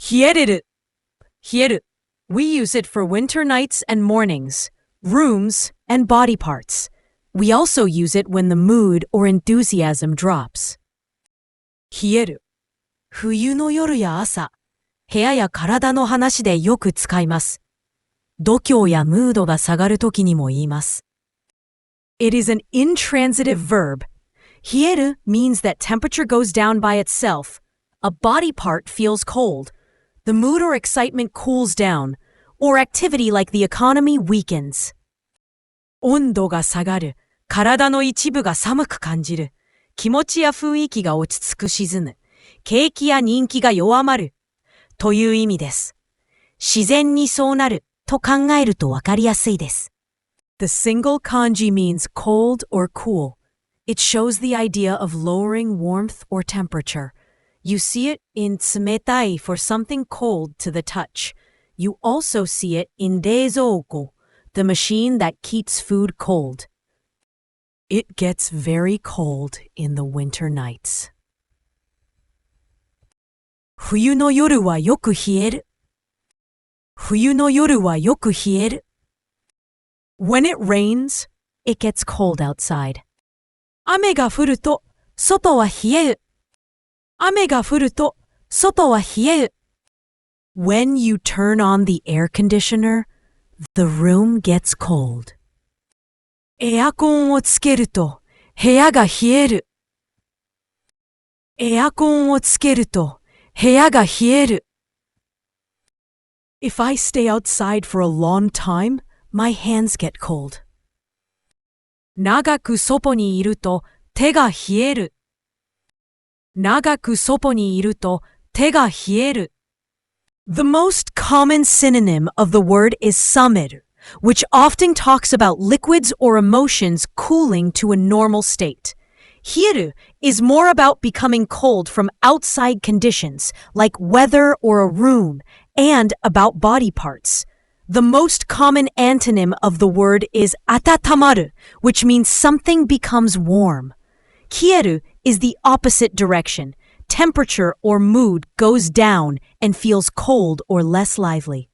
hieru. Hieru. We use it for winter nights and mornings, rooms, and body parts. We also use it when the mood or enthusiasm drops. 冷える。冬の夜や朝、部屋や体の話でよく使います。度胸やムードが下がるときにも言います。It is an intransitive verb. 冷える means that temperature goes down by itself. A body part feels cold. The mood or excitement cools down, or activity like the economy weakens. 温度が下がる。体の一部が寒く感じる。気持ちや雰囲気が落ち着く沈む。景気や人気が弱まる。という意味です。自然にそうなると考えるとわかりやすいです。The single kanji means cold or cool. It shows the idea of lowering warmth or temperature. You see it in tsumetai for something cold to the touch. You also see it in reizouko, the machine that keeps food cold. It gets very cold in the winter nights. 冬の夜はよく冷える。冬の夜はよく冷える。When it rains, it gets cold outside. 雨が降ると外は冷える。雨が降ると外は冷える。When you turn on the air conditioner, the room gets cold. エアコンをつけると部屋が冷える。エアコンをつけると部屋が冷える。If I stay outside for a long time, my hands get cold. 長く外にいると手が冷える。長く外にいると手が冷える。The most common synonym of the word is sameru, which often talks about liquids or emotions cooling to a normal state. Hieru is more about becoming cold from outside conditions, like weather or a room, and about body parts. The most common antonym of the word is atatamaru, which means something becomes warm. Hieru is the opposite direction. Temperature or mood goes down and feels cold or less lively.